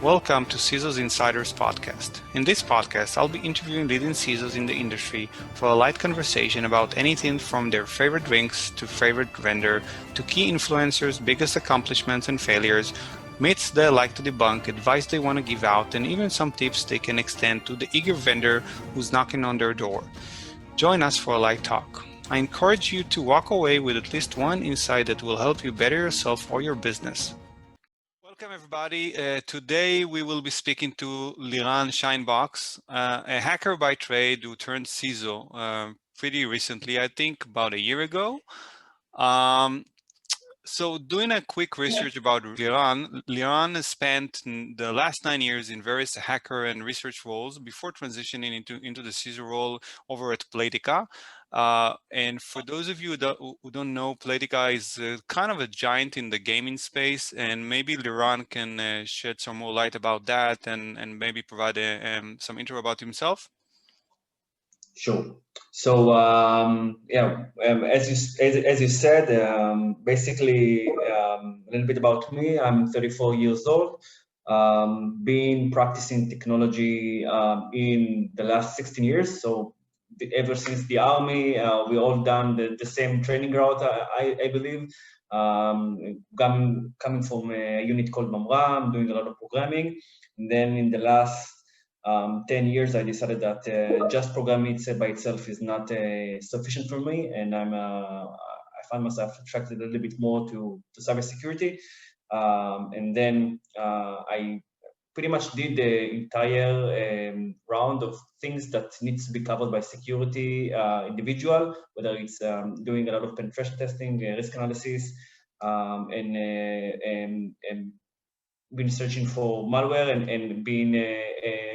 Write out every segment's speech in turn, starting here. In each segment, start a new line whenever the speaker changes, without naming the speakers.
Welcome to CISOs Insiders Podcast. In this podcast, I'll be interviewing leading CISOs in the industry for a light conversation about anything from their favorite drinks to favorite vendor to key influencers' biggest accomplishments and failures, myths they like to debunk, advice they want to give out, and even some tips they can extend to the eager vendor who's knocking on their door. Join us for a light talk. I encourage you to walk away with at least one insight that will help you better yourself or your business. Welcome everybody. Today we will be speaking to Liran Sheinbox, a hacker by trade who turned CISO pretty recently, I think about a year ago. So doing a quick research about Liran has spent the last 9 years in various hacker and research roles before transitioning into the CISO role over at Playtika. And for those of you who don't know, Playtika is kind of a giant in the gaming space, and maybe Liran can shed some more light about that and maybe provide some intro about himself.
Sure. So as you said, basically a little bit about me. I'm 34 years old. Been practicing technology in the last 16 years. So ever since the army, we all done the same training route. I believe. Coming from a unit called Mamra, I'm doing a lot of programming, and then in the last 10 years, I decided that just programming by itself is not sufficient for me, and I find myself attracted a little bit more to cybersecurity. And then I pretty much did the entire round of things that needs to be covered by security individual, whether it's doing a lot of penetration testing, risk analysis, and been searching for malware and been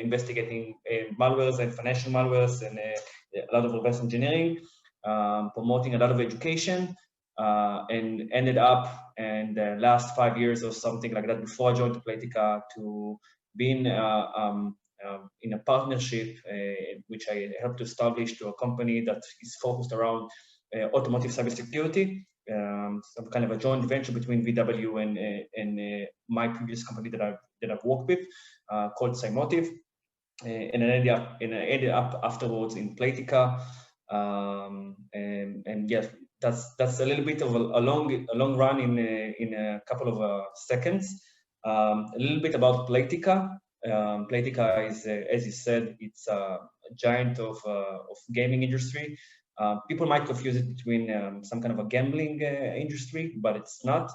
investigating malwares and financial malwares and a lot of reverse engineering, promoting a lot of education, and ended up in the last 5 years or something like that before I joined Playtika to being in a partnership which I helped to establish to a company that is focused around automotive cybersecurity. Some kind of a joint venture between VW and my previous company that I've worked with, called Cymotiv, and I ended up afterwards in Playtika. And yes, that's a little bit of a long run in a couple of seconds. A little bit about Playtika. Playtika is, as you said, it's a giant of gaming industry. People might confuse it between some kind of a gambling industry, but it's not.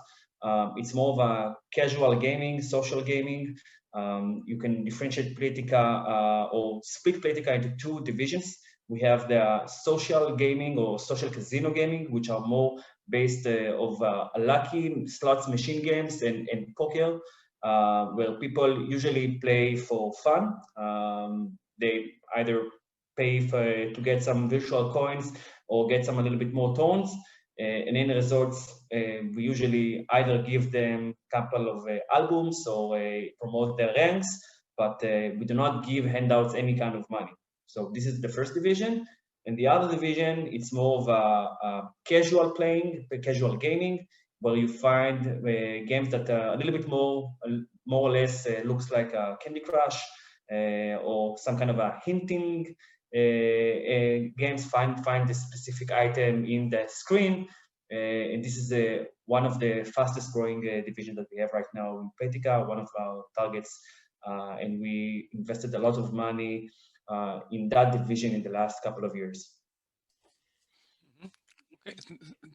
It's more of a casual gaming, social gaming. You can differentiate Playtika or split Playtika into two divisions. We have the social gaming or social casino gaming, which are more based of lucky slots machine games and poker, where people usually play for fun. They either pay to get some virtual coins or get some a little bit more tones. And in the results, we usually either give them a couple of albums or promote their ranks, but we do not give handouts any kind of money. So this is the first division. And the other division, it's more of a casual playing, casual gaming, where you find games that are a little bit more or less looks like a Candy Crush or some kind of a hinting games. Find the specific item in the screen, and this is one of the fastest growing division that we have right now in Playtika, one of our targets, and we invested a lot of money in that division in the last couple of years.
Okay.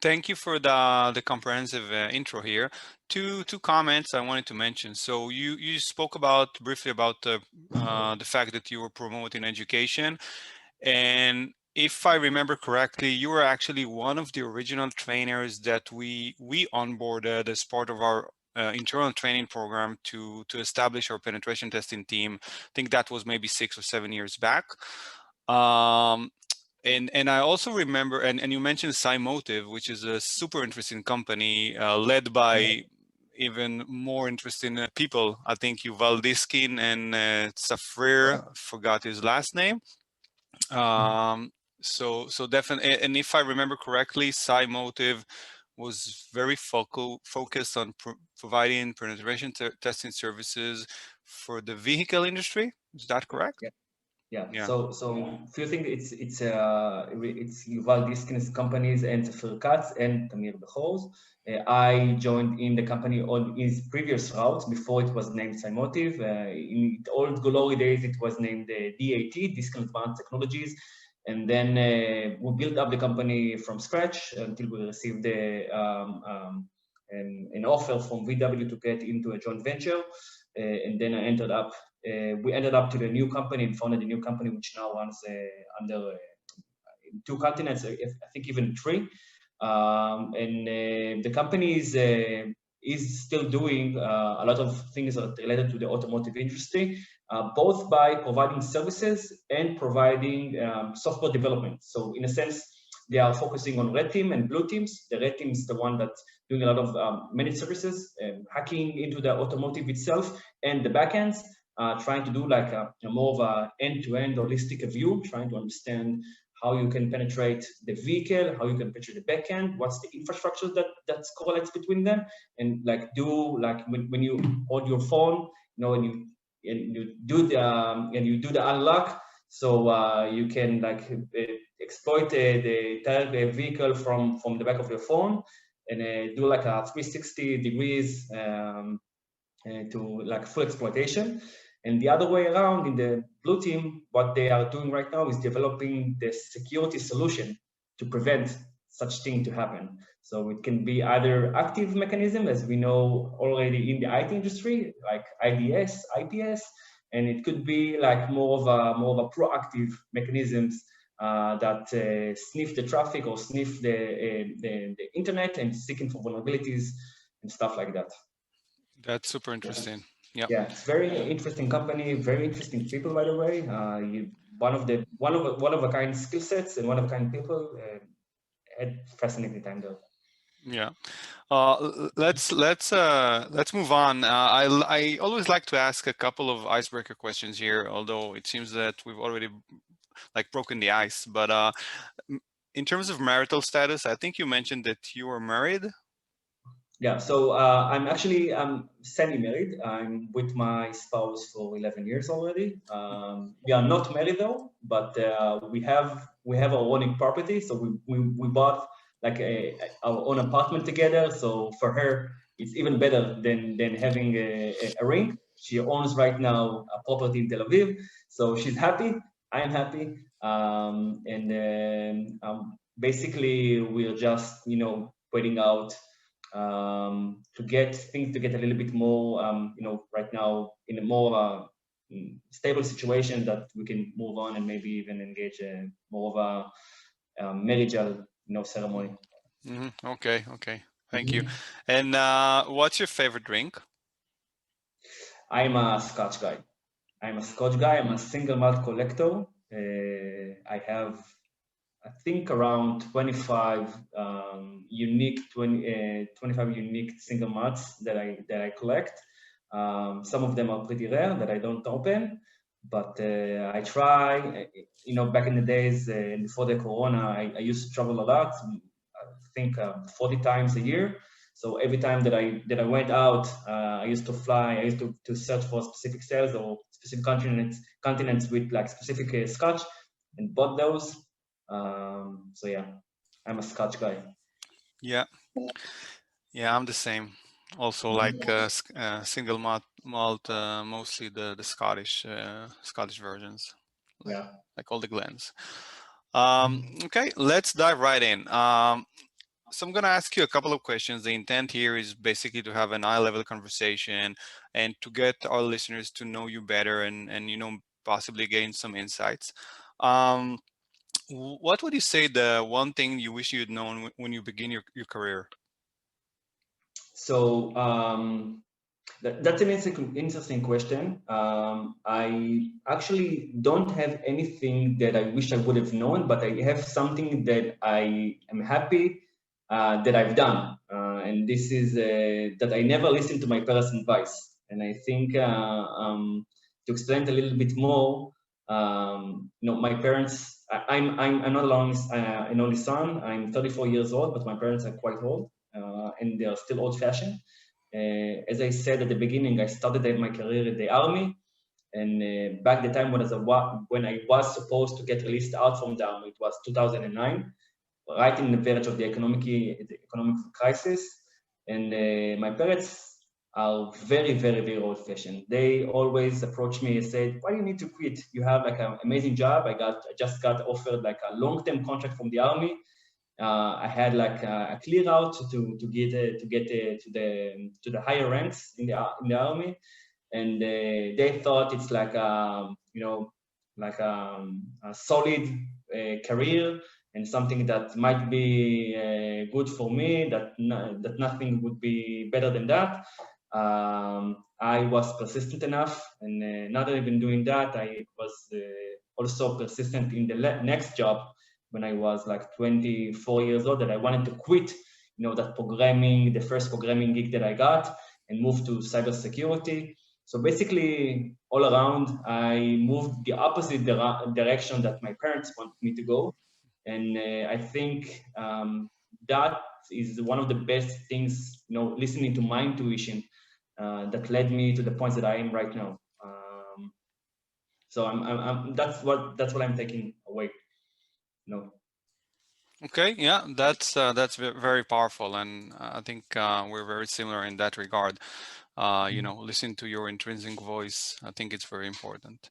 Thank you for the comprehensive intro here. Two comments I wanted to mention. So you spoke briefly about the fact that you were promoting education, and if I remember correctly, you were actually one of the original trainers that we onboarded as part of our internal training program to establish our penetration testing team. I think that was maybe 6 or 7 years back. And I also remember, and you mentioned Cymotiv, which is a super interesting company led by even more interesting people. I think Yuval Diskin and Safrir, forgot his last name. So definitely, and if I remember correctly, Cymotiv was very focused on providing penetration testing services for the vehicle industry. Is that correct?
Yeah.
Yeah.
So few things. It's Yuval Diskin's companies and Zafir Katz and Tamir Bechor's. I joined in the company on his previous routes before it was named Cymotiv. In the old glory days, it was named DAT, Diskin Advanced Technologies. And then we built up the company from scratch until we received an offer from VW to get into a joint venture. And then we ended up to the new company and founded a new company, which now runs under two continents, I think even three. And the company is still doing a lot of things related to the automotive industry, both by providing services and providing software development. So in a sense, they are focusing on red team and blue teams. The red team is the one that's doing a lot of managed services, hacking into the automotive itself and the backends, trying to do like a more of a end-to-end holistic view, trying to understand how you can penetrate the vehicle, how you can penetrate the backend, what's the infrastructure that correlates between them, and like when you hold your phone, and you do the unlock, so you can like exploit the entire vehicle from the back of your phone and do like a 360 degrees to like full exploitation. And the other way around, in the blue team, what they are doing right now is developing the security solution to prevent such thing to happen. So it can be either active mechanism, as we know already in the IT industry, like IDS, IPS, and it could be like more of a proactive mechanisms that sniff the traffic or sniff the internet and seeking for vulnerabilities and stuff like that.
That's super interesting. Yeah.
Yeah, it's very interesting company, very interesting people, by the way. One of a kind skill sets and one of a kind people. Had fascinating time though.
Yeah. Let's move on. I always like to ask a couple of icebreaker questions here, although it seems that we've already like broken the ice. But in terms of marital status, I think you mentioned that you were married.
Yeah, so I'm semi-married. I'm with my spouse for 11 years already. We are not married though, but we have our own property. So we bought like our own apartment together. So for her, it's even better than having a ring. She owns right now a property in Tel Aviv, so she's happy. I'm happy, basically we're just waiting out to get things to get a little bit more, right now in a more stable situation that we can move on and maybe even engage more of a marriageal, ceremony.
Mm-hmm. Okay. Thank you. And what's your favorite drink?
I'm a Scotch guy. I'm a single malt collector. I have, I think, around 25 25 unique single malts that I collect. Some of them are pretty rare that I don't open, but I try. Back in the days before the corona, I used to travel a lot. I think 40 times a year. So every time that I went out, I used to fly. I used to search for specific sales or specific continents with like specific Scotch, and bought those. So yeah, I'm a Scotch guy.
Yeah, I'm the same. Also, like single malt, mostly the Scottish versions, like all the Glens. Okay, let's dive right in. So I'm going to ask you a couple of questions. The intent here is basically to have an eye-level conversation and to get our listeners to know you better and possibly gain some insights. What would you say the one thing you wish you'd known when you begin your career?
So that's an interesting question. I actually don't have anything that I wish I would have known, but I have something that I am happy that I've done. And this is that I never listened to my parents' advice. And I think to explain it a little bit more, my parents, I'm not alone, an only son. I'm 34 years old, but my parents are quite old and they are still old-fashioned. As I said at the beginning, I started my career in the army, and back the time when I was supposed to get released out from the army, it was 2009, right in the verge of the economic crisis. And my parents are very, very, very old-fashioned. They always approach me and said, "Why do you need to quit? You have like an amazing job. I just got offered like a long-term contract from the army. I had like a clear route to get to the higher ranks in the army, and they thought it's like like a solid career and something that might be good for me. That nothing would be better than that." I was persistent enough, and now that I've been doing that, I was also persistent in the next job when I was like 24 years old, that I wanted to quit, that programming, the first programming gig that I got, and move to cybersecurity. So basically, all around, I moved the opposite direction that my parents wanted me to go. And I think that is one of the best things, listening to my intuition that led me to the points that I am right now. So that's what I'm taking away.
Okay, yeah, that's very powerful, and I think we're very similar in that regard. Listen to your intrinsic voice. I think it's very important.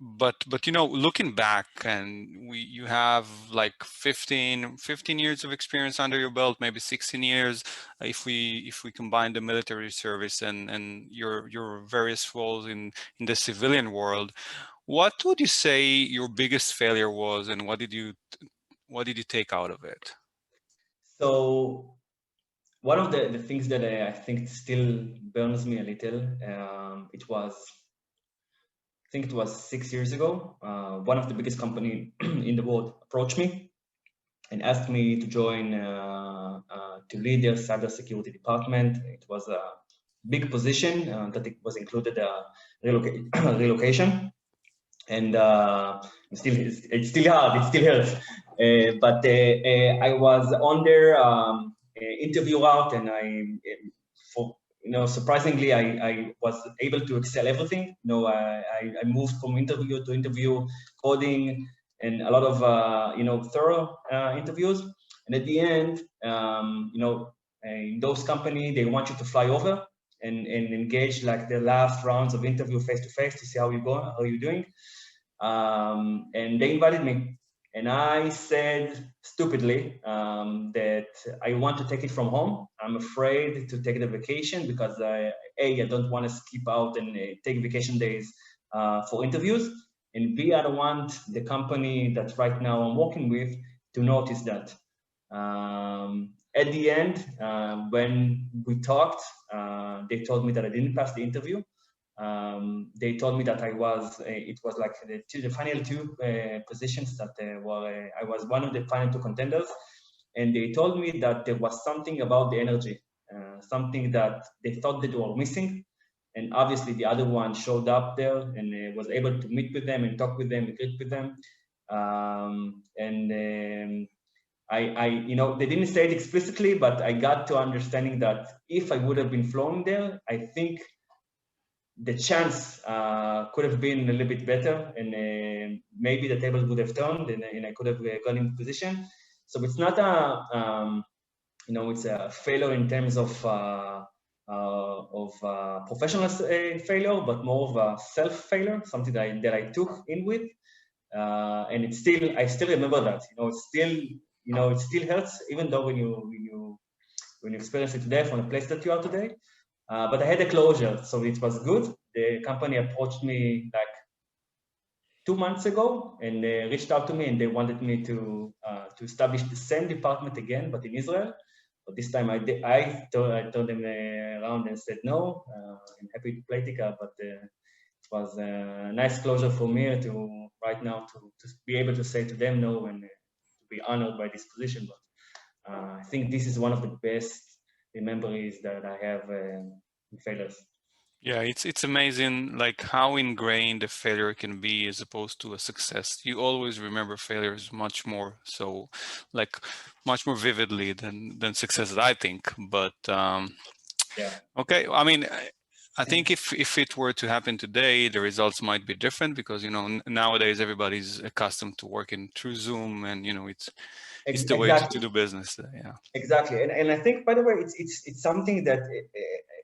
But looking back, and you have like 15 years of experience under your belt, maybe 16 years if we combine the military service and your various roles in the civilian world. What would you say your biggest failure was, and what did you take out of it?
So one of the things that I think still burns me a little, I think it was 6 years ago. One of the biggest company in the world approached me and asked me to join to lead their cybersecurity department. It was a big position that it was included relocation, and it's still hard. It still hurts. But I was on their interview route, and surprisingly, I was able to excel everything. I moved from interview to interview, coding, and a lot of thorough interviews. And at the end, in those companies, they want you to fly over and engage like the last rounds of interview face to face to see how you're doing. And they invited me. And I said stupidly that I want to take it from home. I'm afraid to take the vacation because I don't want to skip out and take vacation days for interviews. And B, I don't want the company that right now I'm working with to notice that. At the end, when we talked, they told me that I didn't pass the interview. They told me that it was like the final two positions that I was one of the final two contenders. And they told me that there was something about the energy, something that they thought that they were missing. And obviously the other one showed up there and was able to meet with them and talk with them and greet with them. They didn't say it explicitly, but I got to understanding that if I would have been flown there, I think the chance could have been a little bit better, and maybe the tables would have turned, and I could have gone in position. So it's not it's a failure in terms of professional failure, but more of a self failure, something that I took in with, and I still remember that. It still hurts, even though when you experience it today from the place that you are today. But I had a closure, so it was good. The company approached me like 2 months ago, and they reached out to me, and they wanted me to establish the same department again, but in Israel. But this time I told them around and said no. I'm happy to Playtika, but it was a nice closure for me to right now to be able to say to them no and to be honored by this position. But I think this is one of the best memories that I have in failures.
Yeah, it's amazing like how ingrained a failure can be as opposed to a success. You always remember failures much more so like much more vividly than successes, I think. But
Yeah.
okay, I mean, I think if it were to happen today, the results might be different because nowadays everybody's accustomed to working through Zoom, and it's the way to
Exactly.
do business. Yeah.
Exactly, and I think, by the way, it's something that,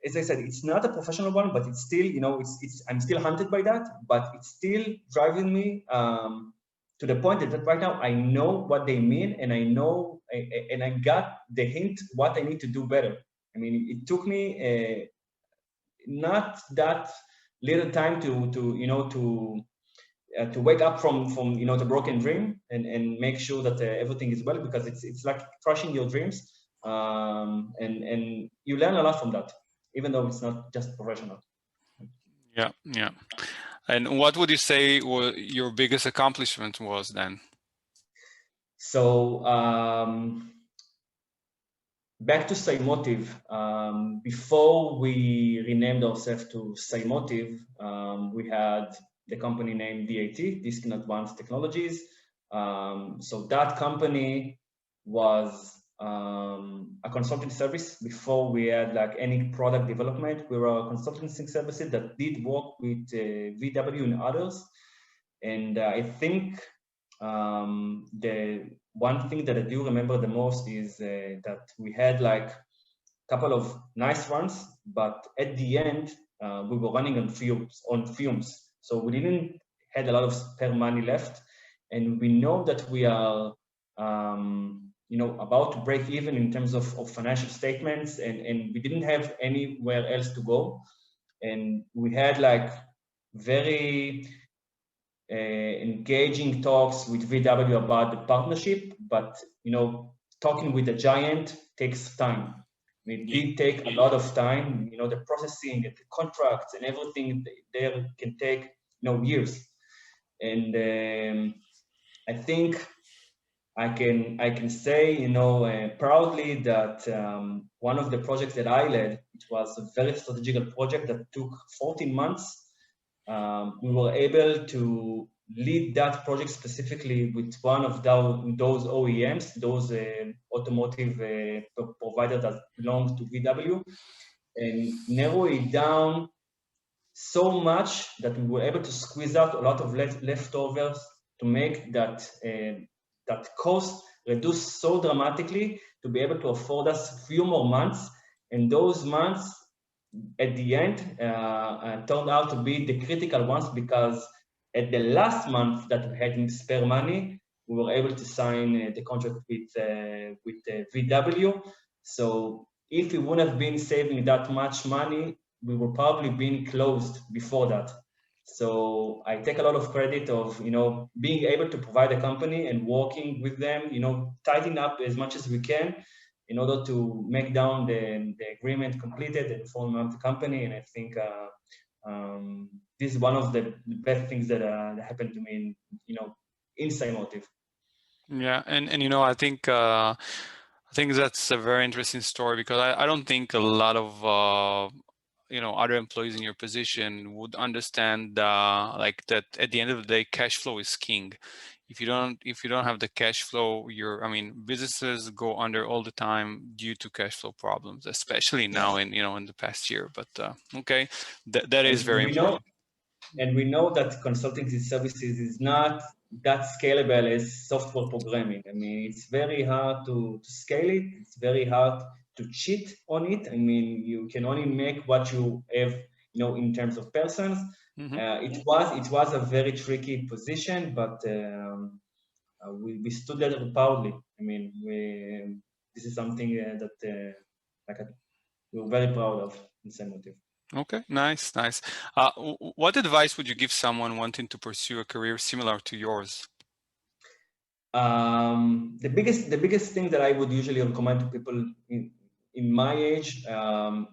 as I said, it's not a professional one, but it's still, it's I'm still hunted by that, but it's still driving me to the point that right now I know what they mean, and I know, and I got the hint what I need to do better. I mean, it took me not that little time to wake up from the broken dream and make sure that everything is well, because it's like crushing your dreams, and you learn a lot from that, even though it's not just professional.
Yeah, yeah. And what would you say your biggest accomplishment was then?
So back to Cymotiv. Before we renamed ourselves to Cymotiv, we had the company named DAT, Disk in Advanced Technologies. So that company was a consulting service. Before we had like any product development, we were a consulting service that did work with VW and others. And I think the one thing that I do remember the most is that we had like a couple of nice runs, but at the end we were running on fumes. So we didn't had a lot of spare money left, and we know that we are about to break even in terms of financial statements, and we didn't have anywhere else to go, and we had like very engaging talks with VW about the partnership, but talking with a giant takes time. It did take a lot of time. The processing and the contracts and everything there can take years. And I think I can say proudly that one of the projects that I led, it was a very strategical project that took 14 months. We were able to lead that project specifically with one of those OEMs, those automotive providers that belong to VW, and narrow it down so much that we were able to squeeze out a lot of leftovers to make that cost reduce so dramatically to be able to afford us a few more months. And those months at the end turned out to be the critical ones, because at the last month that we had in spare money, we were able to sign the contract with VW. So if we wouldn't have been saving that much money, we were probably being closed before that. So I take a lot of credit of being able to provide a company and working with them, tighten up as much as we can in order to make down the agreement completed and form up the company. And I think this is one of the best things that happened to me in Cymotiv.
Yeah, and I think that's a very interesting story because I don't think a lot of other employees in your position would understand like that at the end of the day cash flow is king. If you don't have the cash flow, businesses go under all the time due to cash flow problems, especially now in the past year. But okay, that is
And
very
we know
important.
And we know that consulting services is not that scalable as software programming. I mean, it's very hard to scale it. It's very hard to cheat on it. I mean, you can only make what you have, in terms of persons.
Hmm.
It was a very tricky position, but we stood there proudly. I mean, this is something that we're very proud of in Cymotiv.
Okay, nice, nice. What advice would you give someone wanting to pursue a career similar to yours?
The biggest thing that I would usually recommend to people in my age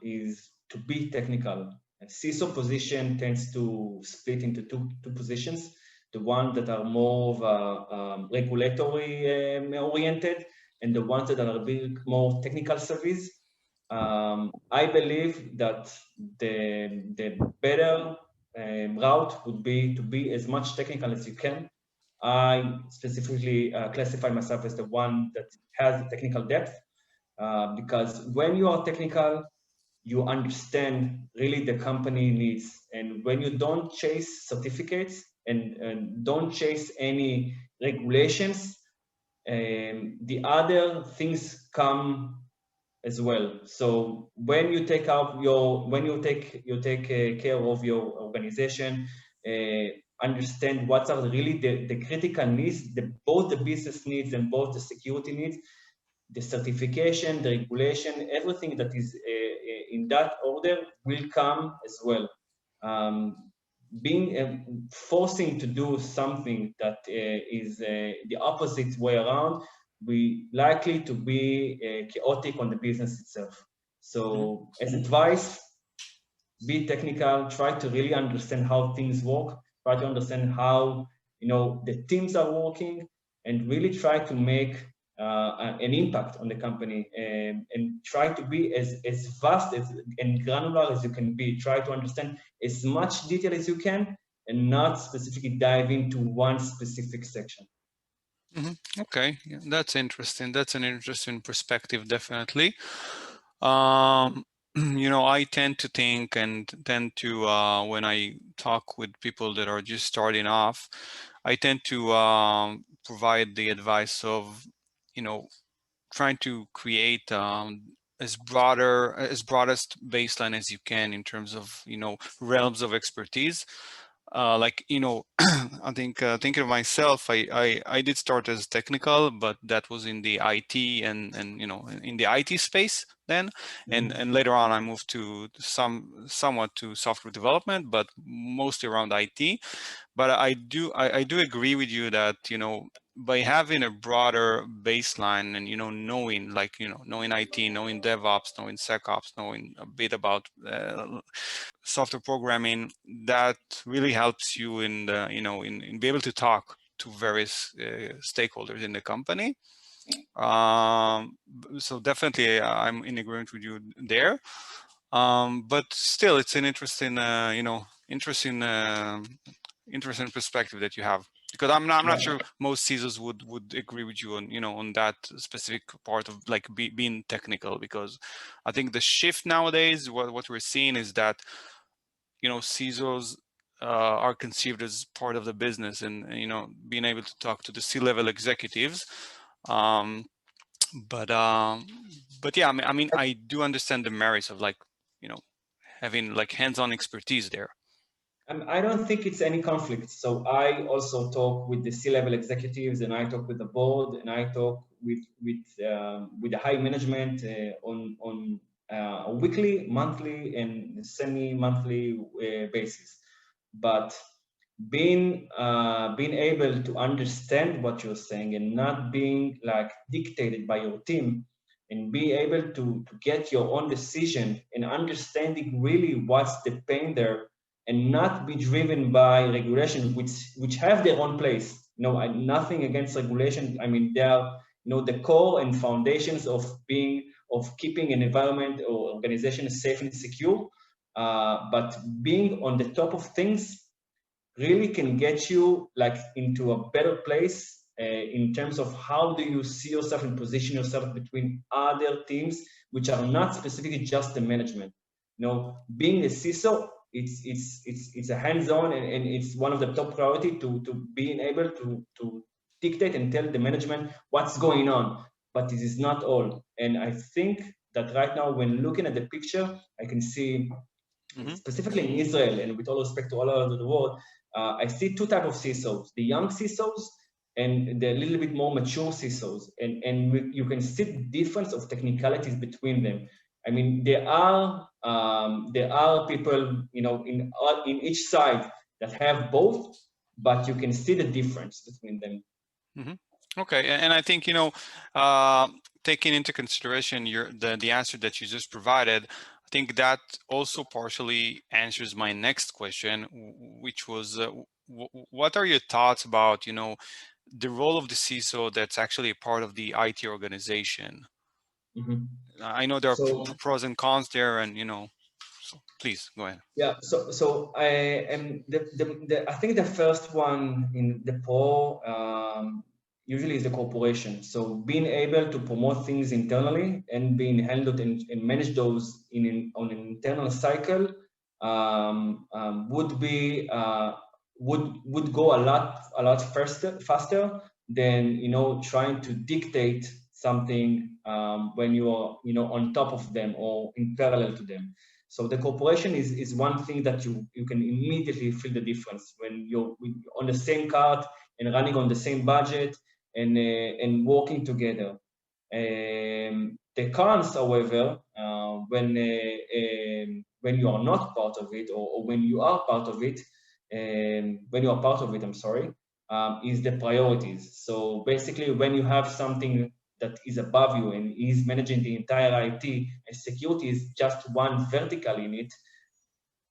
is to be technical. A CISO position tends to split into two positions. The ones that are more of regulatory oriented, and the ones that are a bit more technical service. I believe that the better route would be to be as much technical as you can. I specifically classify myself as the one that has technical depth, because when you are technical, you understand really the company needs. And when you don't chase certificates and don't chase any regulations, the other things come as well. So when you take out your, when you take care of your organization, understand what are really the critical needs, both the business needs and both the security needs, the certification, the regulation, everything that is in that order will come as well. Being forcing to do something that is the opposite way around, we likely to be chaotic on the business itself. So as advice, be technical, try to really understand how things work, try to understand how, you know, the teams are working, and really try to make an impact on the company, and try to be as vast as, and granular as you can be. Try to understand as much detail as you can and not specifically dive into one specific section.
Okay, yeah, that's interesting. That's an interesting perspective, definitely. Um, I tend to think and tend to, when I talk with people that are just starting off, I tend to provide the advice of, trying to create as broadest baseline as you can in terms of, realms of expertise. Like, I think thinking of myself, I did start as technical, but that was in the IT and in the IT space then, and later on I moved to somewhat to software development, but mostly around IT. But I do agree with you that by having a broader baseline and knowing, like knowing IT, knowing DevOps, knowing SecOps, knowing a bit about software programming, that really helps you in the in be able to talk to various stakeholders in the company. So definitely I'm in agreement with you there. But still, it's an interesting interesting perspective that you have, because I'm not
Yeah.
sure most CISOs would agree with you on on that specific part of like being technical, because I think the shift nowadays, what we're seeing is that CISOs are conceived as part of the business, and being able to talk to the C-level executives. Um, but yeah, I do understand the merits of like having like hands-on expertise there.
I don't think it's any conflict. So I also talk with the C-level executives, and I talk with the board, and I talk with the high management on a weekly, monthly, and semi-monthly basis. But being able to understand what you're saying and not being like dictated by your team, and be able to get your own decision and understanding really what's the pain there, and not be driven by regulation, which have their own place. Nothing against regulation. I mean, they are, the core and foundations of keeping an environment or organization safe and secure. But being on the top of things really can get you like into a better place in terms of how do you see yourself and position yourself between other teams, which are not specifically just the management. Being a CISO, it's a hands-on, and it's one of the top priority to being able to dictate and tell the management what's going on. But this is not all. And I think that right now, when looking at the picture, I can see specifically in Israel, and with all respect to all over the world, I see two types of CISOs: the young CISOs and the little bit more mature CISOs, and you can see the difference of technicalities between them. I mean, there are people, in each side that have both, but you can see the difference between them.
Okay, and I think taking into consideration the answer that you just provided, I think that also partially answers my next question, which was what are your thoughts about the role of the CISO that's actually a part of the IT organization?
Mhm.
I know there are
So
pros and cons there, and so please go ahead.
yeah, so I am I think the first one in the pro usually is the corporation. So being able to promote things internally and being handled and manage those on an internal cycle would be would go a lot faster than trying to dictate something when you are on top of them or in parallel to them. So the cooperation is one thing that you can immediately feel the difference when you're on the same cart and running on the same budget and working together. The cons, however, when you are not part of it, or when you are part of it, when you are part of it, I'm sorry, is the priorities. So basically, when you have something that is above you and is managing the entire IT, and security is just one vertical in it,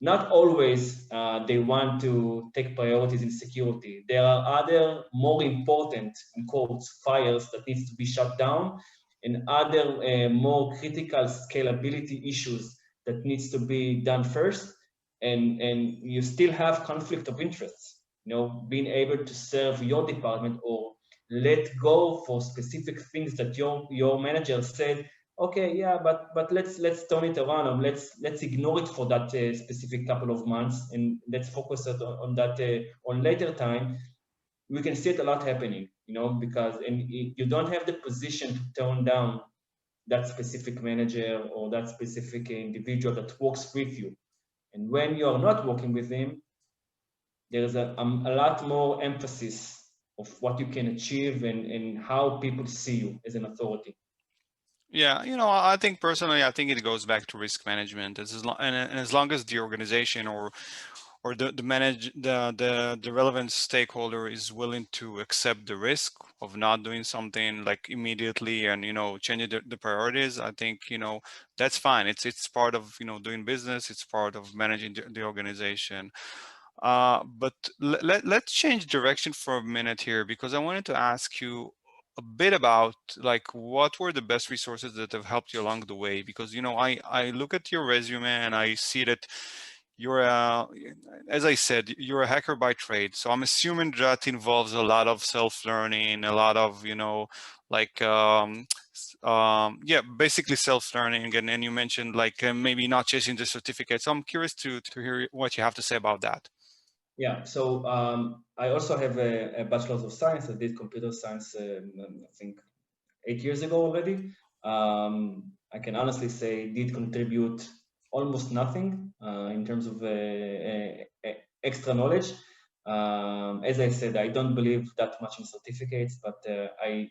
not always they want to take priorities in security. There are other more important, in quotes, fires that needs to be shut down, and other more critical scalability issues that needs to be done first. And you still have conflict of interests. Being able to serve your department or let go for specific things that your manager said, okay, yeah, but let's turn it around, and let's ignore it for that specific couple of months, and let's focus on that on later time. We can see it a lot happening, because you don't have the position to turn down that specific manager or that specific individual that works with you. And when you are not working with him, there's a lot more emphasis of what you can achieve and how people see you as an authority.
Yeah, I think personally, I think it goes back to risk management. And as long as the organization or the manage the relevant stakeholder is willing to accept the risk of not doing something like immediately, and changing the priorities, I think that's fine. It's part of doing business. It's part of managing the organization. But let's change direction for a minute here, because I wanted to ask you a bit about like what were the best resources that have helped you along the way, because I look at your resume and I see that you're as I said, you're a hacker by trade, so I'm assuming that involves a lot of self-learning, a lot of like yeah, basically self-learning. And you mentioned like maybe not chasing the certificate, so I'm curious to hear what you have to say about that.
Yeah, so I also have a bachelor's of science. I did computer science, I think 8 years ago already. I can honestly say did contribute almost nothing in terms of extra knowledge. As I said, I don't believe that much in certificates, but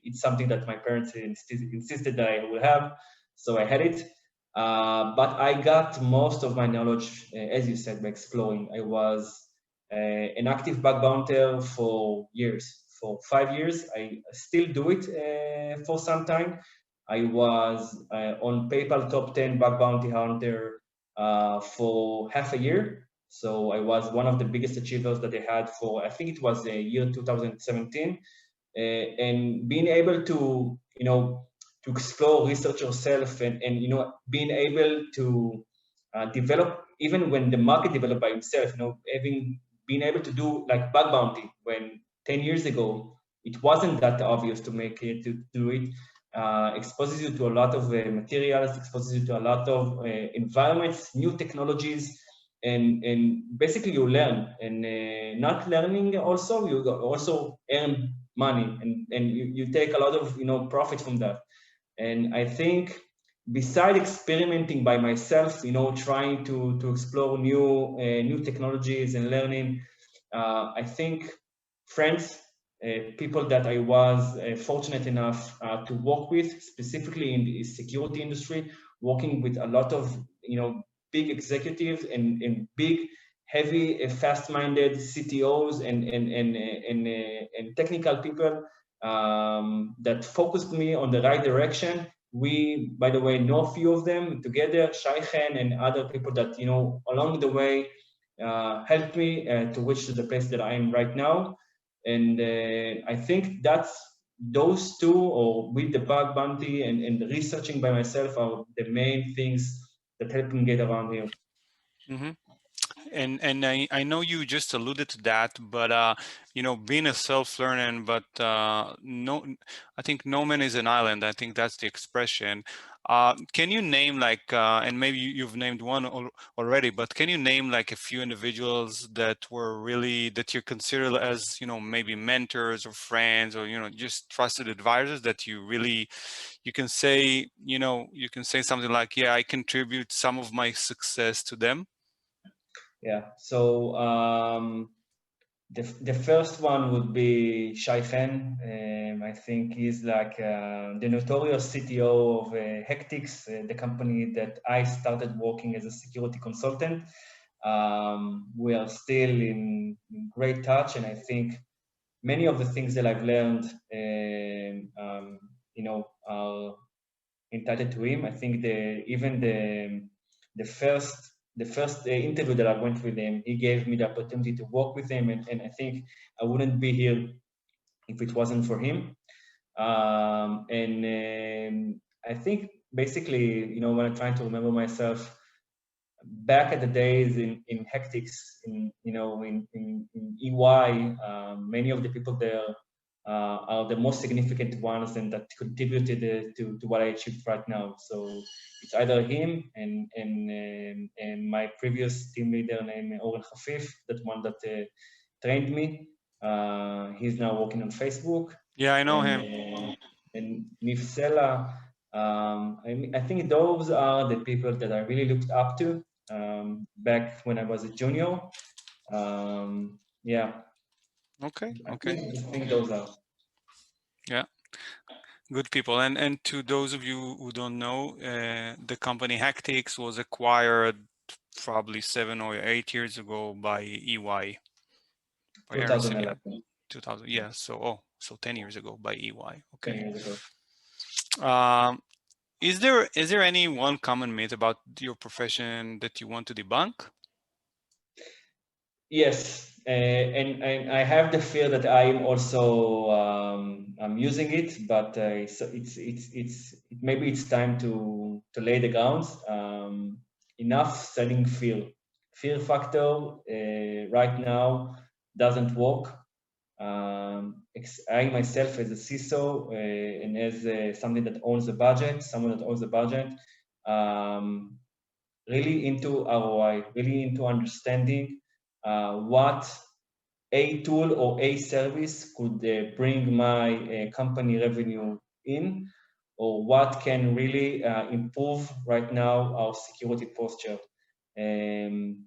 it's something that my parents insisted that I will have, so I had it. But I got most of my knowledge, as you said, by exploring. I was an active bug bounter for years, for 5 years. I still do it for some time. I was on PayPal top 10 bug bounty hunter for half a year. So I was one of the biggest achievers that they had for, I think it was the year 2017. And being able to explore, research yourself, and being able to develop, even when the market developed by itself, having been able to do like bug bounty when 10 years ago it wasn't that obvious to make it, to do it, exposes you to a lot of materials, exposes you to a lot of environments, new technologies, and basically you learn. And not learning also, you also earn money, and you take a lot of profit from that. And I think beside experimenting by myself, trying to explore new technologies and learning, I think friends, people that I was fortunate enough to work with, specifically in the security industry, working with a lot of big executives and big, heavy, fast-minded CTOs and technical people that focused me on the right direction. We, by the way, know a few of them together, Shaichen and other people that, along the way helped me to reach to the place that I am right now. And I think those two, or with the bug bounty and researching by myself, are the main things that help me get around here.
Mm-hmm. And I know you just alluded to that, but being a self-learner, but no, I think no man is an island. I think that's the expression. Can you name like, and maybe you've named one already, but can you name like a few individuals that were really, that you consider as, maybe mentors or friends, or, just trusted advisors that you really, you can say, you can say something like, yeah, I contribute some of my success to them?
Yeah. So the first one would be Shai Chen. I think he's like the notorious CTO of Hectix, the company that I started working as a security consultant. We are still in great touch, and I think many of the things that I've learned, are entitled to him. I think the first interview that I went with him, he gave me the opportunity to work with him, and I think I wouldn't be here if it wasn't for him. I think basically, when I'm trying to remember myself, back at the days in Hectix, in EY, many of the people there are the most significant ones and that contributed to what I achieved right now. So it's either him and my previous team leader named Oren Khafif, that one that trained me. He's now working on Facebook.
Yeah, I know him.
And Nif Sela. I think those are the people that I really looked up to back when I was a junior. Yeah,
Okay,
I
okay.
think those are.
Yeah, good people. And to those of you who don't know, the company Hactix was acquired probably 7 or 8 years ago by EY, by Ernst and Young.
2011,
2000, yeah. So 10 years ago by EY.
10
Okay.
years ago.
Um, is there any one common myth about your profession that you want to debunk?
Yes, and I have the fear that I'm also I'm using it, but maybe it's time to lay the grounds. Enough selling fear. Fear factor right now doesn't work. I myself as a CISO and as something that owns the budget, someone that owns the budget, um, really into ROI, really into understanding what a tool or a service could bring my company revenue in, or what can really improve right now our security posture. Um,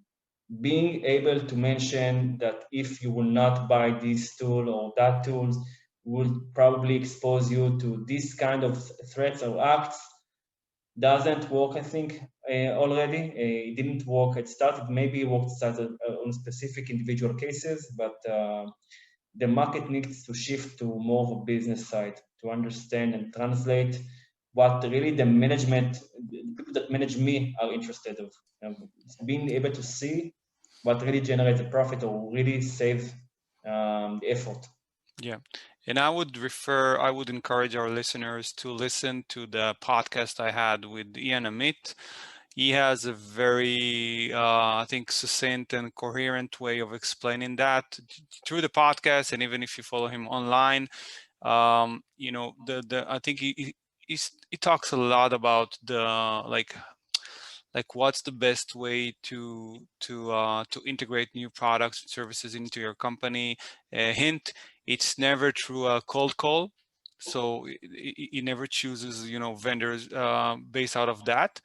Being able to mention that if you will not buy this tool or that tool, will probably expose you to this kind of threats or acts doesn't work, I think, already. It didn't work. It started, maybe it worked started, on specific individual cases, but the market needs to shift to more of a business side to understand and translate what really the management, the people that manage me are interested of. Being able to see what really generates a profit or really save the effort.
Yeah. And I would encourage our listeners to listen to the podcast I had with Ian Amit. He has a very, I think, succinct and coherent way of explaining that through the podcast. And even if you follow him online, I think he talks a lot about the, like what's the best way to integrate new products and services into your company. Hint, it's never through a cold call, so he never chooses vendors based out of that.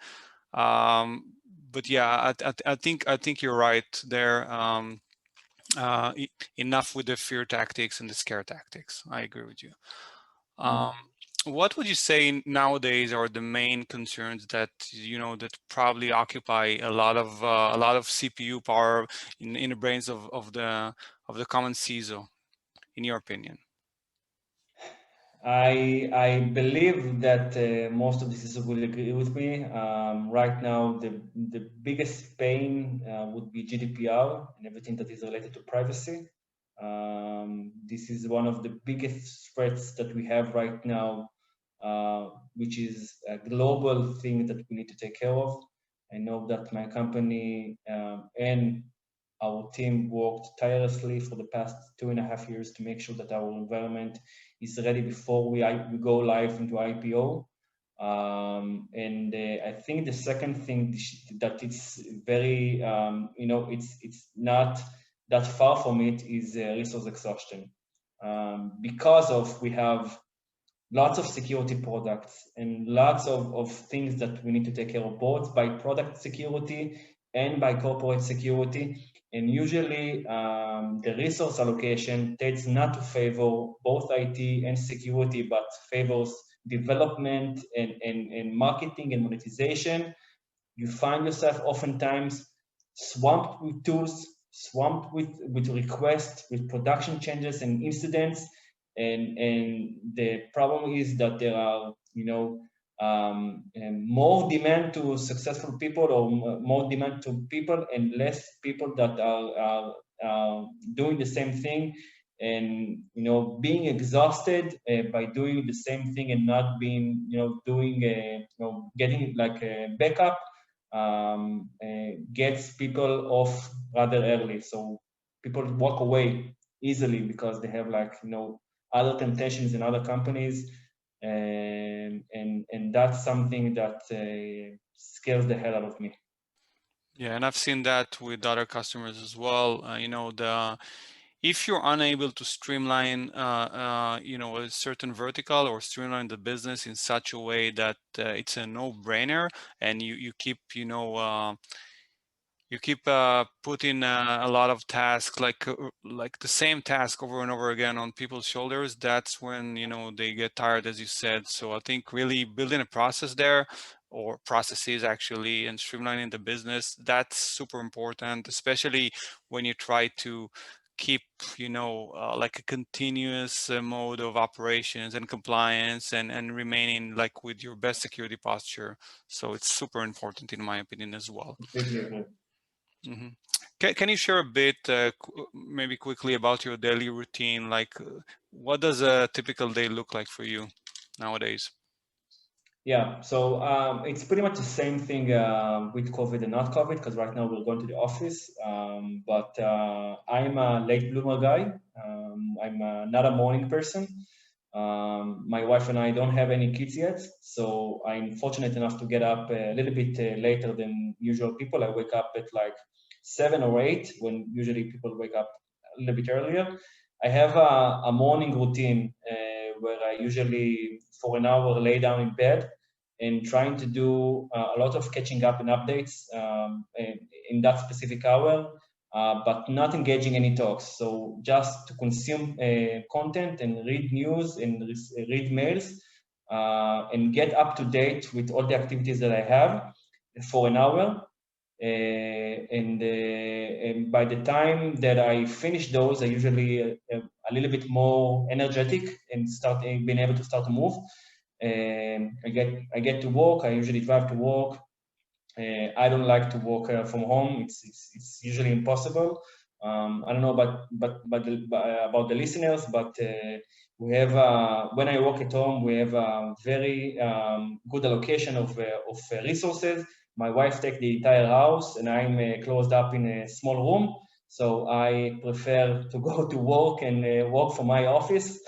um, but yeah, I think you're right there. Enough with the fear tactics and the scare tactics. I agree with you. um, what would you say nowadays are the main concerns that that probably occupy a lot of CPU power in the brains of the common CISO, in your opinion?
I believe that most of the CISOs will agree with me. Right now, the biggest pain would be GDPR and everything that is related to privacy. This is one of the biggest threats that we have right now, which is a global thing that we need to take care of. I know that my company and our team worked tirelessly for the past 2.5 years to make sure that our environment is ready before we go live into IPO. I think the second thing that it's very, it's not that far from it is resource exhaustion. Because of we have lots of security products and lots of things that we need to take care of, both by product security and by corporate security. And usually the resource allocation tends not to favor both IT and security, but favors development and marketing and monetization. You find yourself oftentimes swamped with tools, swamped with requests, with production changes and incidents. And the problem is that there are, more demand to successful people, or more demand to people, and less people that are doing the same thing, and being exhausted by doing the same thing and not being doing getting like a backup gets people off rather early. So people walk away easily because they have other temptations in other companies, and that's something that scares the hell out of me.
Yeah, and I've seen that with other customers as well. If you're unable to streamline, a certain vertical, or streamline the business in such a way that it's a no-brainer, and you keep, putting a lot of tasks, like the same task over and over again on people's shoulders, that's when they get tired, as you said. So I think really building a process there, or processes actually, and streamlining the business, that's super important, especially when you try to keep like a continuous mode of operations and compliance, and remaining like with your best security posture. So it's super important, in my opinion, as well.
Completely agree.
Mm-hmm. Can you share a bit, maybe quickly, about your daily routine? Like, what does a typical day look like for you nowadays?
Yeah, so it's pretty much the same thing with COVID and not COVID, because right now we're going to the office. But I'm a late bloomer guy. I'm not a morning person. My wife and I don't have any kids yet, so I'm fortunate enough to get up a little bit later than usual people. I wake up at like 7 or 8, when usually people wake up a little bit earlier. I have a morning routine where I usually, for an hour, lay down in bed and trying to do a lot of catching up and updates in that specific hour, but not engaging any talks. So just to consume content and read news and read mails and get up to date with all the activities that I have for an hour. And by the time that I finish those, I usually a little bit more energetic and start being able to start to move. I get to work. I usually drive to work. I don't like to work from home. It's usually impossible. I don't know about the listeners, but we have when I work at home, we have a very good allocation of resources. My wife takes the entire house, and I'm closed up in a small room. So I prefer to go to work and work from my office.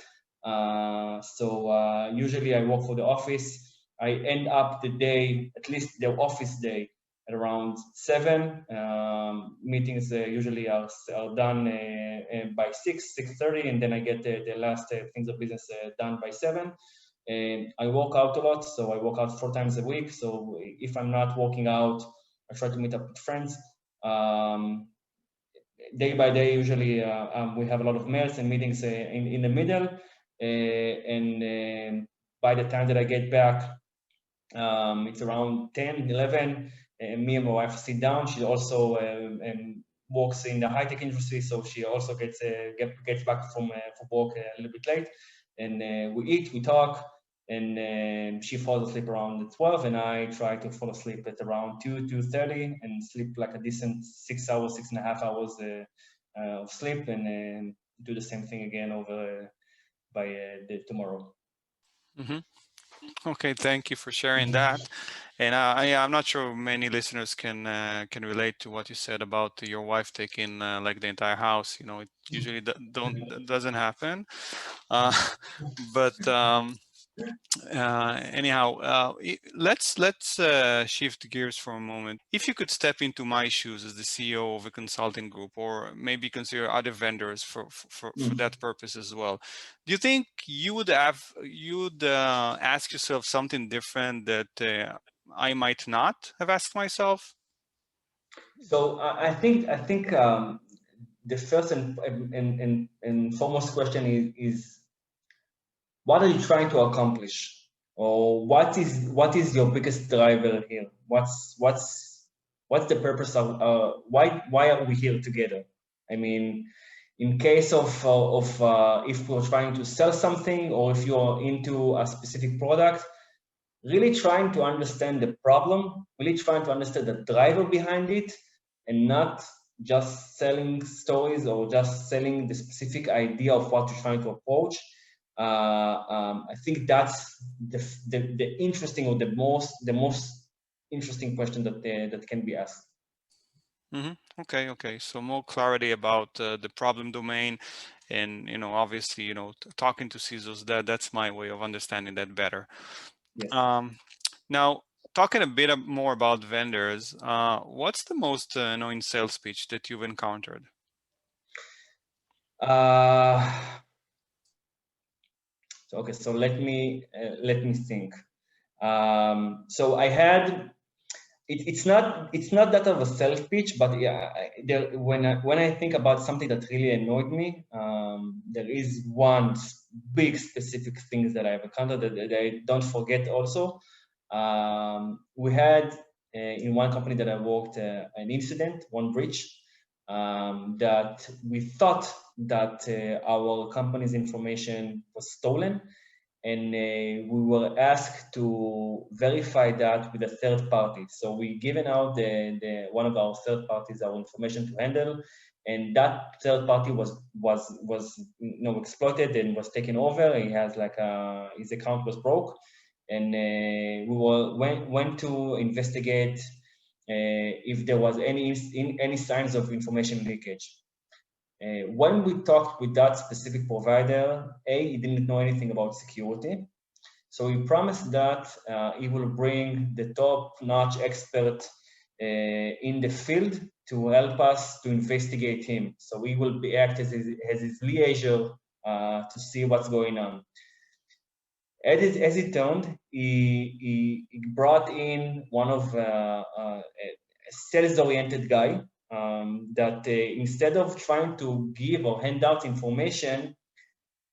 Usually I work for the office. I end up the day, at least the office day, at around 7. Meetings usually are done by 6:30, and then I get the last things of business done by 7. And I work out a lot, so I work out 4 times a week. So if I'm not working out, I try to meet up with friends. Day by day, usually we have a lot of mails and meetings in the middle. By the time that I get back, it's around 10, 11. Me and my wife sit down. She also works in the high-tech industry, so she also gets back from work a little bit late. And we eat, we talk, and she falls asleep around 12, and I try to fall asleep at around 2:30, and sleep like a decent 6 hours, 6.5 hours of sleep. And do the same thing again over by tomorrow.
Mm-hmm. Okay, thank you for sharing that. And I'm not sure many listeners can relate to what you said about your wife taking like the entire house. You know, it usually doesn't happen. Uh, but anyhow, let's shift gears for a moment. If you could step into my shoes as the CEO of a consulting group, or maybe consider other vendors for that purpose as well, do you think you'd ask yourself something different that I might not have asked myself?
So I think the first and foremost question is what are you trying to accomplish, or what is your biggest driver here? What's the purpose of why are we here together? I mean, in case of if we're trying to sell something, or if you're into a specific product, really trying to understand the problem, really trying to understand the driver behind it, and not just selling stories or just selling the specific idea of what you're trying to approach. I think that's the interesting, or the most interesting question that can be asked.
Mm-hmm. Okay. So more clarity about the problem domain, and obviously, talking to CISOs. That's my way of understanding that better.
Yes.
Now, talking a bit more about vendors, what's the most annoying sales pitch that you've encountered?
So let me think. So I had it's not that of a self pitch, but yeah, when I think about something that really annoyed me, there is one big specific thing that I've encountered that I don't forget. Also, we had in one company that I worked an incident, one breach, that we thought that our company's information was stolen, and we were asked to verify that with a third party. So we given out one of our third parties our information to handle, and that third party was exploited and was taken over. He has his account was broke, and went to investigate if there was any signs of information leakage. When we talked with that specific provider, he didn't know anything about security. So he promised that he will bring the top-notch expert in the field to help us to investigate him. So we will act as his liaison to see what's going on. As it turned, he brought in one of a sales-oriented guy that instead of trying to give or hand out information,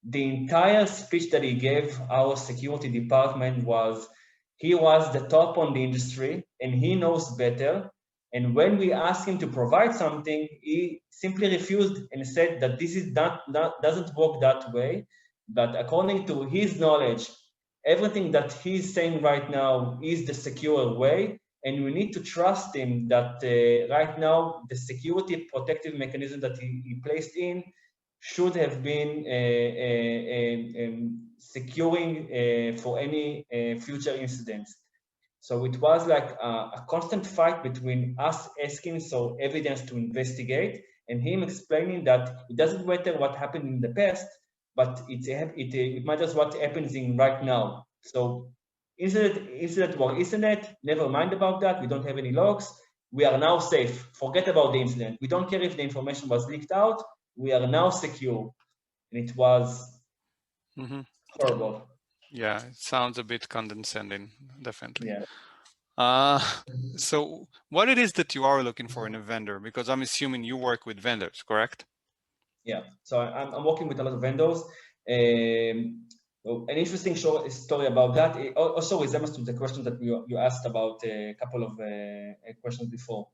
the entire speech that he gave our security department was he was the top on the industry and he knows better. And when we asked him to provide something, he simply refused and said that this is doesn't work that way. But according to his knowledge, everything that he's saying right now is the secure way. And we need to trust him that right now the security protective mechanism that he placed in should have been securing for any future incidents. So it was like a constant fight between us asking for evidence to investigate and him explaining that it doesn't matter what happened in the past, but it matters what happens in right now. So incident or incident, never mind about that. We don't have any logs. We are now safe. Forget about the incident. We don't care if the information was leaked out. We are now secure. And it was
Mm-hmm.
horrible.
Yeah, it sounds a bit condescending, definitely.
Yeah.
So what it is that you are looking for in a vendor? Because I'm assuming you work with vendors, correct?
Yeah. So I'm working with a lot of vendors. An interesting story about that. It also resembles to the question that you asked about a couple of questions before.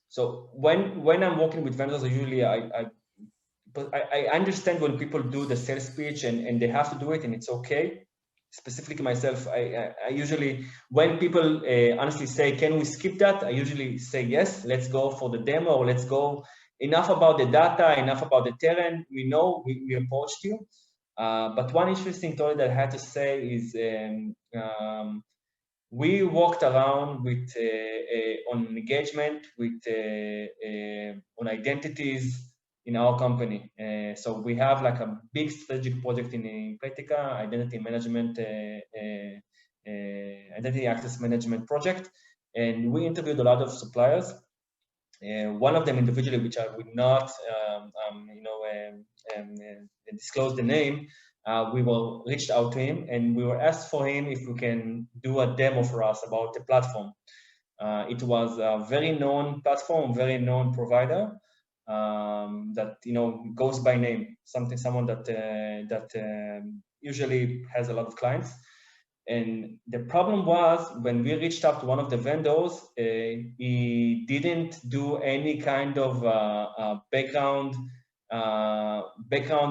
So when I'm working with vendors, usually I understand when people do the sales pitch and they have to do it and it's okay. Specifically myself, I usually, when people honestly say, can we skip that? I usually say, yes, let's go for the demo, or let's go enough about the data, enough about the terrain. We know we approached you. But one interesting story that I had to say is we walked around with on engagement with on identities in our company. So we have like a big strategic project in Playtika, identity management, identity access management project, and we interviewed a lot of suppliers. One of them individually, which I would not, disclose the name. We were reached out to him and we were asked for him if we can do a demo for us about the platform. It was a very known platform, very known provider that goes by name, someone that usually has a lot of clients. And the problem was when we reached out to one of the vendors, he didn't do any kind of background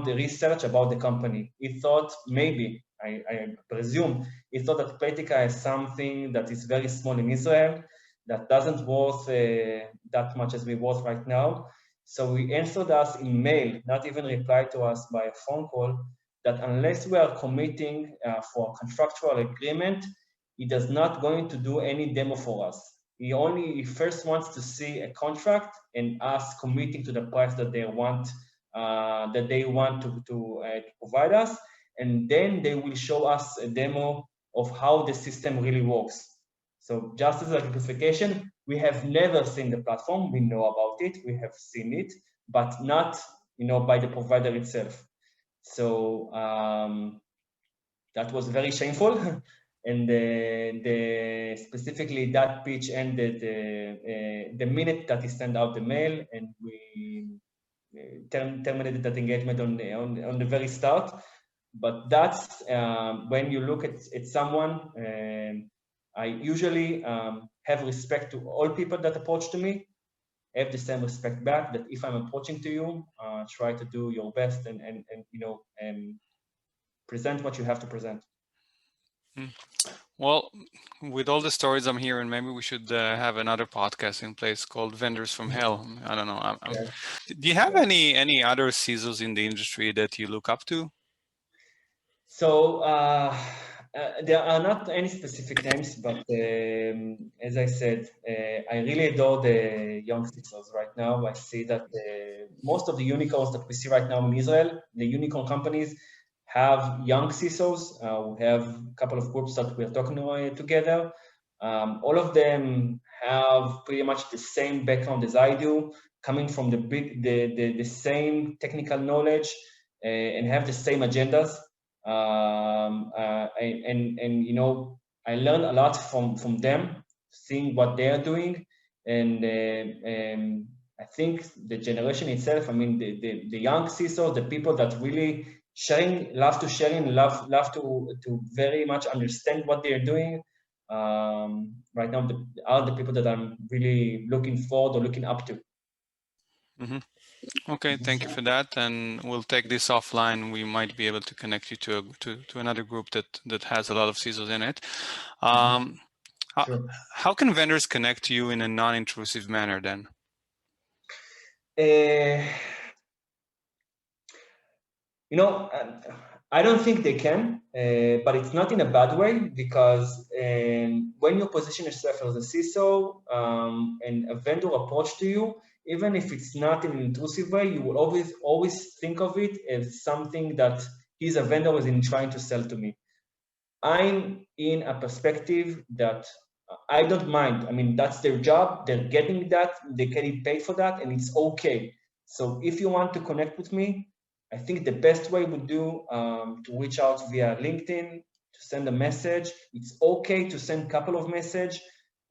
research about the company. He thought maybe, I presume, he thought that Playtika is something that is very small in Israel, that doesn't worth that much as we worth right now. So he answered us in mail, not even replied to us by a phone call, that unless we are committing for a contractual agreement, he does not going to do any demo for us. He first wants to see a contract and us committing to the price that they want to provide us, and then they will show us a demo of how the system really works. So just as a clarification, we have never seen the platform. We know about it, we have seen it, but not by the provider itself. So that was very shameful. And specifically that pitch ended the minute that he sent out the mail, and we terminated that engagement on the very start. But that's when you look at someone, I usually have respect to all people that approach to me. Have the same respect back, that if I'm approaching to you, try to do your best and present what you have to present.
Well, with all the stories I'm hearing, maybe we should have another podcast in place called Vendors from Hell. I don't know. Do you have any other CISOs in the industry that you look up to?
So there are not any specific names, but as I said, I really adore the young CISOs right now. I see that most of the unicorns that we see right now in Israel, the unicorn companies, have young CISOs. We have a couple of groups that we're talking together. All of them have pretty much the same background as I do, coming from the same technical knowledge and have the same agendas. I learned a lot from them, seeing what they are doing, and I think the generation itself, I mean, the young CISO, the people that really love to sharing, love to very much understand what they're doing. Right now, are the people that I'm really looking forward or looking up to.
Mm-hmm. Okay, thank you for that, and we'll take this offline. We might be able to connect you to another group that has a lot of CISOs in it.
Sure.
How can vendors connect to you in a non-intrusive manner then?
I don't think they can, but it's not in a bad way, because when you position yourself as a CISO and a vendor approach to you, even if it's not in an intrusive way, you will always think of it as something that he's a vendor is in trying to sell to me. I'm in a perspective that I don't mind. I mean, that's their job. They're getting that. They're getting paid for that, and it's okay. So if you want to connect with me, I think the best way would do to reach out via LinkedIn, to send a message. It's okay to send a couple of messages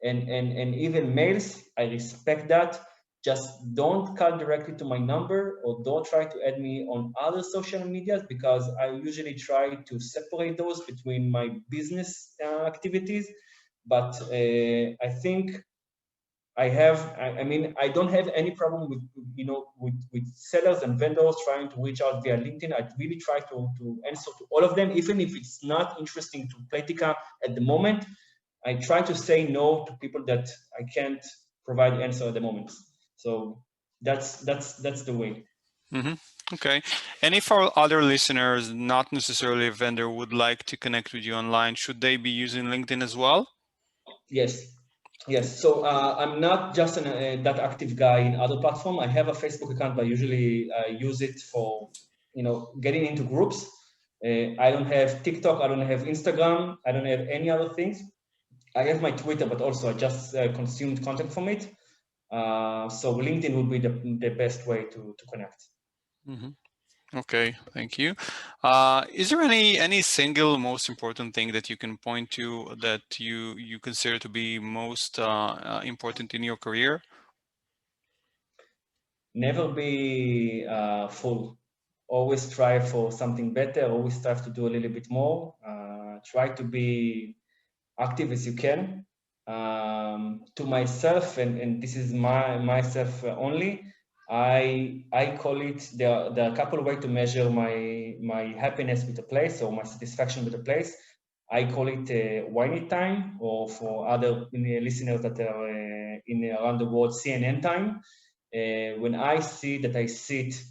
and even mails. I respect that. Just don't call directly to my number, or don't try to add me on other social medias, because I usually try to separate those between my business activities. But I think I don't have any problem with sellers and vendors trying to reach out via LinkedIn. I really try to answer to all of them, even if it's not interesting to Playtika at the moment. I try to say no to people that I can't provide answer at the moment. So that's the way.
Mm-hmm. Okay. And if our other listeners, not necessarily a vendor, would like to connect with you online, should they be using LinkedIn as well?
Yes. Yes. So I'm not just that active guy in other platform. I have a Facebook account, but usually I use it for getting into groups. I don't have TikTok. I don't have Instagram. I don't have any other things. I have my Twitter, but also I just consumed content from it. So LinkedIn would be the best way to connect.
Mm-hmm. Okay, thank you. Is there any single most important thing that you can point to that you consider to be most important in your career?
Never be full. Always strive for something better. Always strive to do a little bit more. Try to be active as you can. To myself, and this is myself only. I call it there are a couple of ways to measure my happiness with a place or my satisfaction with a place. I call it whiny time, or for other listeners that are around the world, CNN time. When I see that I sit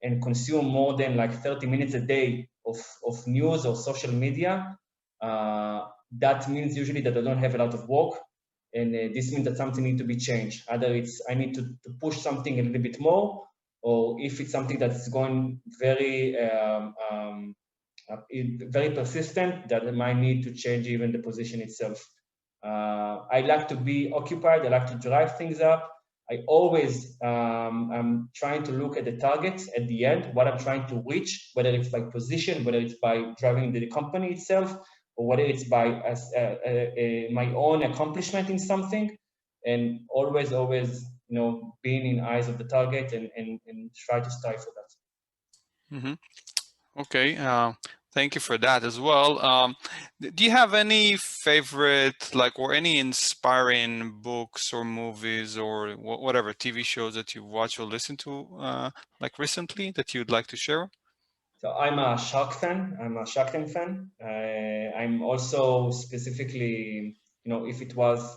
and consume more than like 30 minutes a day of news or social media, that means usually that I don't have a lot of work. And this means that something needs to be changed. Either it's I need to push something a little bit more, or if it's something that's going very persistent, that I might need to change even the position itself. I like to be occupied. I like to drive things up. I always am trying to look at the targets at the end, what I'm trying to reach, whether it's by position, whether it's by driving the company itself, or whether it's by my own accomplishment in something. And always, being in eyes of the target and try to strive for that.
Mm-hmm. Okay, thank you for that as well. Do you have any favorite, like, or any inspiring books or movies or whatever TV shows that you've watched or listened to, like recently, that you'd like to share?
So I'm a Shark fan. I'm a Shark Tank fan. I'm also specifically, if it was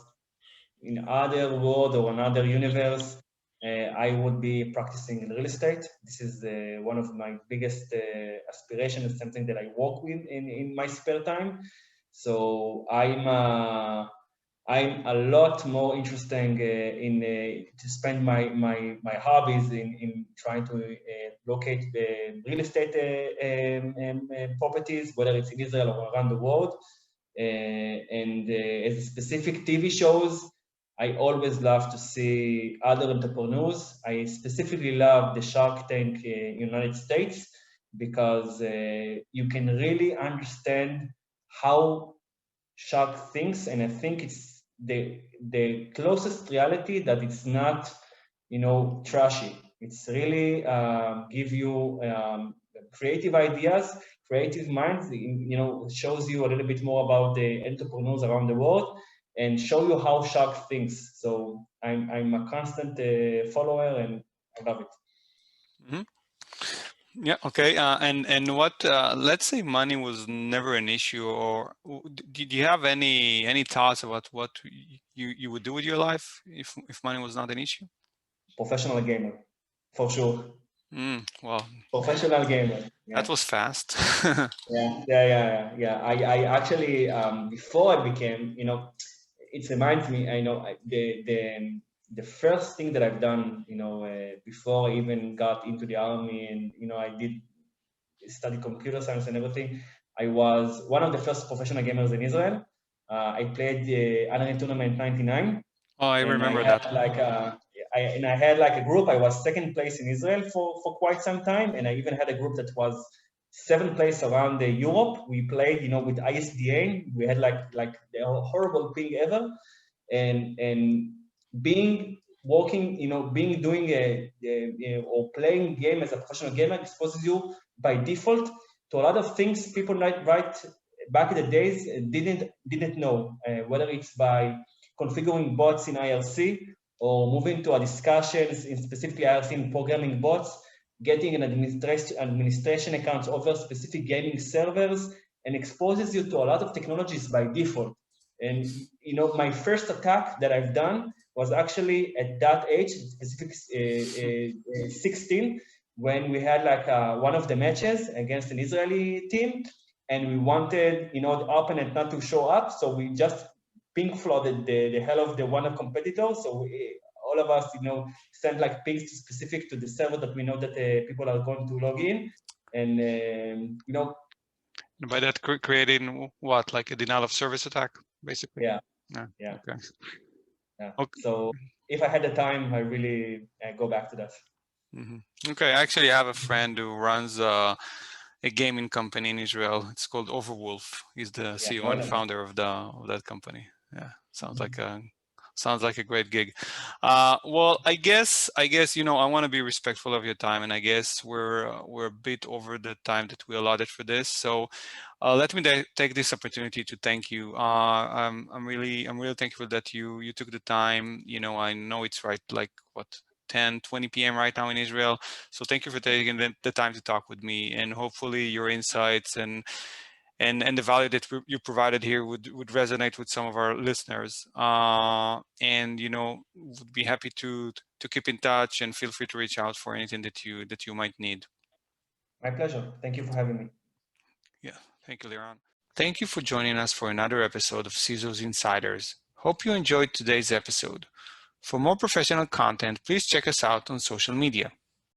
in other world or another universe, I would be practicing in real estate. This is one of my biggest aspirations, something that I work with in my spare time. So I'm a lot more interesting in to spend my hobbies in trying to locate the real estate properties, whether it's in Israel or around the world. And as specific TV shows, I always love to see other entrepreneurs. I specifically love the Shark Tank United States because you can really understand how Shark thinks, and I think it's the closest reality that it's not, trashy. It's really give you creative ideas, creative minds. Shows you a little bit more about the entrepreneurs around the world and show you how Shark thinks. So I'm a constant follower, and I love it.
Mm-hmm. Yeah. Okay. And what? Let's say money was never an issue, or did you have any thoughts about what you would do with your life if money was not an issue?
Professional gamer, for sure.
Well,
Professional gamer.
that
Yeah.
was fast.
Yeah. I actually, before I became, it reminds me, the first thing that I've done, before I even got into the army, and I did study computer science and everything. I was one of the first professional gamers in Israel. I played the Unreal Tournament '99,
Oh, I
and
remember that one.
I had like a group. I was second place in Israel for quite some time, and I even had a group that was seventh place around Europe. We played, with ISDA. We had like the horrible ping ever, and being working, being doing or playing game as a professional gamer exposes you by default to a lot of things people right back in the days didn't know, whether it's by configuring bots in IRC or moving to a discussions in specifically IRC in programming bots, getting an administration accounts over specific gaming servers, and exposes you to a lot of technologies by default. And my first attack that I've done was actually at that age, specific 16, when we had like one of the matches against an Israeli team, and we wanted, the opponent not to show up, so we just ping flooded the hell of the one of competitors. So all of us, send like pings specific to the server that we know that people are going to log in, and
By that, creating what, like a denial of service attack, basically?
Yeah.
Okay.
Yeah.
Okay.
So if I had the time, I really go back to that.
Okay, actually, I have a friend who runs a gaming company in Israel. It's called Overwolf. He's the CEO and founder of that company. Yeah, sounds like a great gig. Well, I guess I want to be respectful of your time, and I guess we're a bit over the time that we allotted for this. So let me take this opportunity to thank you. I'm really thankful that you took the time. I know it's like what, 10-20 p.m. right now in Israel. So thank you for taking the time to talk with me, and hopefully your insights and the value that you provided here would resonate with some of our listeners. And would be happy to keep in touch, and feel free to reach out for anything that you might need.
My pleasure. Thank you for having me.
Yeah, thank you, Liran. Thank you for joining us for another episode of CISOs Insiders. Hope you enjoyed today's episode. For more professional content, please check us out on social media.